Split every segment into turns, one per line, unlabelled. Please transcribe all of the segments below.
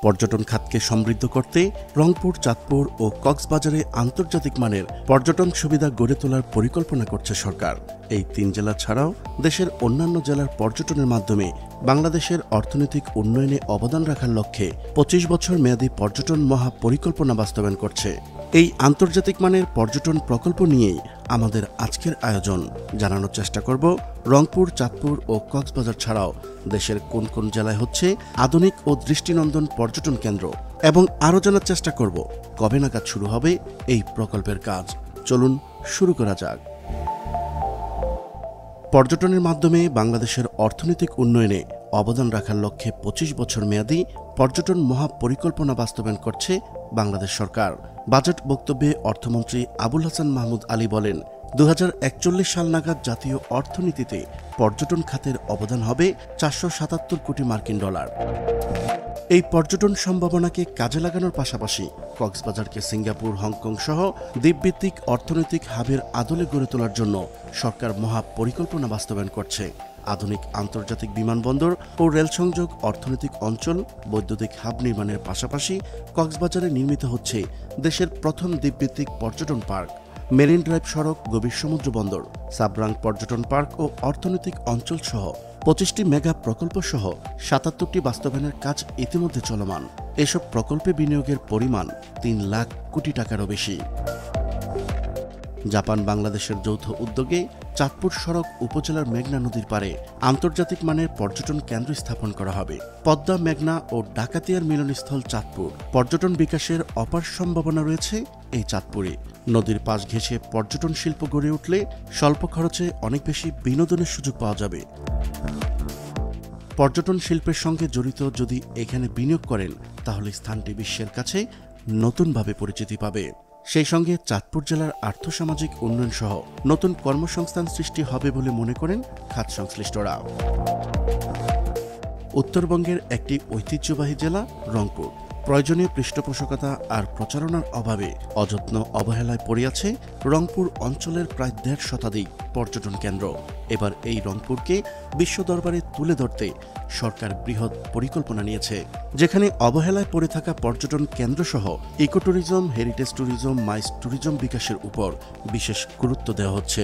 পর্যটন খাতকে সমৃদ্ধ করতে রংপুর, চাঁদপুর ও কক্সবাজারে আন্তর্জাতিক মানের পর্যটন সুবিধা গড়ে তোলার পরিকল্পনা করছে সরকার। এই 3 জেলা ছাড়াও দেশের অন্যান্য জেলার পর্যটনের মাধ্যমে বাংলাদেশের অর্থনৈতিক উন্নয়নে অবদান রাখার লক্ষ্যে 25 বছর মেয়াদী পর্যটন মহা পরিকল্পনা বাস্তবায়ন করছে। এই আন্তর্জাতিক মানের পর্যটন প্রকল্প নিয়েই আমাদের আজকের আয়োজন। জানানোর চেষ্টা করব রংপুর, চাঁদপুর ও কক্সবাজার ছাড়াও দেশের কোন কোন জেলায় হচ্ছে আধুনিক ও দৃষ্টিনন্দন পর্যটন কেন্দ্র, এবং আরও জানার চেষ্টা করব কবে নাগাদ শুরু হবে এই প্রকল্পের কাজ। চলুন শুরু করা যাক। পর্যটনের মাধ্যমে বাংলাদেশের অর্থনৈতিক উন্নয়নে অবদান রাখার লক্ষ্যে 25 বছর মেয়াদী পর্যটন মহা পরিকল্পনা বাস্তবায়ন করছে বাংলাদেশ সরকার। বাজেট বক্তব্যে অর্থমন্ত্রী আবুল হাসান মাহমুদ আলী বলেন, 2041 সাল নাগাদ জাতীয় অর্থনীতিতে পর্যটন খাতের অবদান হবে $477 কোটি মার্কিন। এই পর্যটন সম্ভাবনাকে কাজে লাগানোর পাশাপাশি কক্সবাজারকে সিঙ্গাপুর, হংকং সহ দ্বীপভিত্তিক অর্থনৈতিক হাবের আদলে গড়ে তোলার জন্য সরকার মহা পরিকল্পনা বাস্তবায়ন করছে। আধুনিক আন্তর্জাতিক বিমানবন্দর ও রেল সংযোগ, অর্থনৈতিক অঞ্চল, বৈদ্যুতিক হাব নির্মাণের পাশাপাশি কক্সবাজারে নির্মিত হচ্ছে দেশের প্রথম দ্বীপভিত্তিক পর্যটন পার্ক। মেরিন ড্রাইভ সড়ক, গভীর সমুদ্র বন্দর, সাবরাং পর্যটন পার্ক ও অর্থনৈতিক অঞ্চল সহ 25টি মেগা প্রকল্প সহ 77টি বাস্তবায়নের কাজ ইতিমধ্যে চলমান। এসব প্রকল্পে বিনিয়োগের পরিমাণ 3 লাখ কোটি টাকারও বেশি। জাপান বাংলাদেশের যৌথ উদ্যোগে চাঁদপুর সড়ক উপজেলার মেঘনা নদীর পাড়ে আন্তর্জাতিক মানের পর্যটন কেন্দ্র স্থাপন করা হবে। পদ্মা, মেঘনা ও ডাকাতিয়ার মিলনস্থল চাঁদপুর। পর্যটন বিকাশের অপার সম্ভাবনা রয়েছে এই চাঁদপুরে। নদীর পাশ ঘেঁষে পর্যটন শিল্প গড়ে উঠলে স্বল্প খরচে অনেক বেশি বিনোদনের সুযোগ পাওয়া যাবে। পর্যটন শিল্পের সঙ্গে জড়িত যদি এখানে বিনিয়োগ করেন তাহলে স্থানটি বিশ্বের কাছে নতুনভাবে পরিচিতি পাবে। সেই সঙ্গে চাঁদপুর জেলার আর্থসামাজিক উন্নয়ন সহ নতুন কর্মসংস্থান সৃষ্টি হবে বলে মনে করেন খাত সংশ্লিষ্টরা। উত্তরবঙ্গের একটি ঐতিহ্যবাহী জেলা রংপুর। প্রয়োজনীয় পৃষ্ঠপোষকতা আর প্রচারণার অভাবে অযত্ন অবহেলায় পড়ে আছে রংপুর অঞ্চলের প্রায় 1.5 শতাধিক পর্যটন কেন্দ্র। এবার এই রংপুরকে বিশ্ব দরবারে তুলে ধরতে সরকার বৃহৎ পরিকল্পনা নিয়েছে, যেখানে অবহেলায় পড়ে থাকা পর্যটন কেন্দ্রসহ eco tourism, heritage tourism, MICE tourism বিকাশের উপর বিশেষ গুরুত্ব দেওয়া হচ্ছে।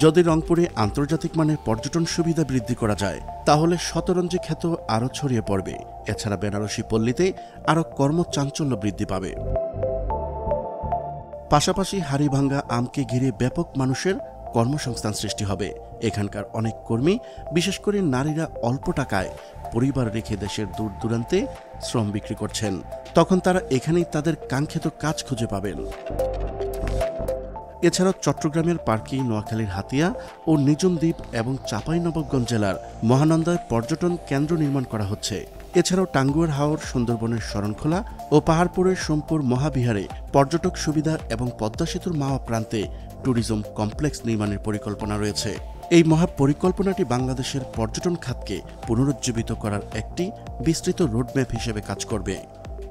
যদি রংপুরে আন্তর্জাতিক মানের পর্যটন সুবিধা বৃদ্ধি করা যায় তাহলে শতরঞ্জি খ্যাত আরও ছড়িয়ে পড়বে। এছাড়া বেনারসি পল্লীতে আরও কর্মচাঞ্চল্য বৃদ্ধি পাবে। পাশাপাশি হাড়িভাঙ্গা আমকে ঘিরে ব্যাপক মানুষের কর্মসংস্থান সৃষ্টি হবে। এখানকার অনেক কর্মী, বিশেষ করে নারীরা অল্প টাকায় পরিবার রেখে দেশের দূর দূরান্তে শ্রম বিক্রি করছেন। তখন তারা এখানেই তাদের কাঙ্ক্ষিত কাজ খুঁজে পাবেন। এছাড়াও চট্টগ্রামের পার্কি, নোয়াখালীর হাতিয়া ও নিঝুম দ্বীপ এবং চাঁপাইনবাবগঞ্জ জেলার মহানন্দায় পর্যটন কেন্দ্র নির্মাণ করা হচ্ছে। এছাড়াও টাঙ্গুয়ার হাওর, সুন্দরবনের শরণখোলা ও পাহাড়পুরের সোমপুর মহাবিহারে পর্যটক সুবিধা এবং পদ্মা সেতুর মাওয়া প্রান্তে ট্যুরিজম কমপ্লেক্স নির্মাণের পরিকল্পনা রয়েছে। এই মহা পরিকল্পনাটি বাংলাদেশের পর্যটন খাতকে পুনরুজ্জীবিত করার একটি বিস্তৃত রোডম্যাপ হিসেবে কাজ করবে।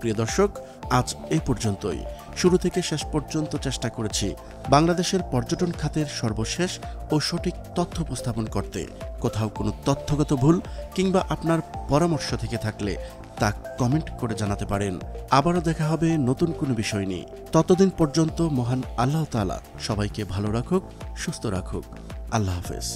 প্রিয় দর্শক, আজ এই পর্যন্তই। শুরু থেকে শেষ পর্যন্ত চেষ্টা করেছি বাংলাদেশের পর্যটন খাতের সর্বশেষ ও সঠিক তথ্য উপস্থাপন করতে। কোথাও কোনো তথ্যগত ভুল কিংবা আপনার পরামর্শ থেকে থাকলে তা কমেন্ট করে জানাতে পারেন। আবারও দেখা হবে নতুন কোনো বিষয় নিয়ে। ততদিন পর্যন্ত মহান আল্লাহ তাআলা সবাইকে ভালো রাখুক, সুস্থ রাখুক। আল্লাহ হাফেজ।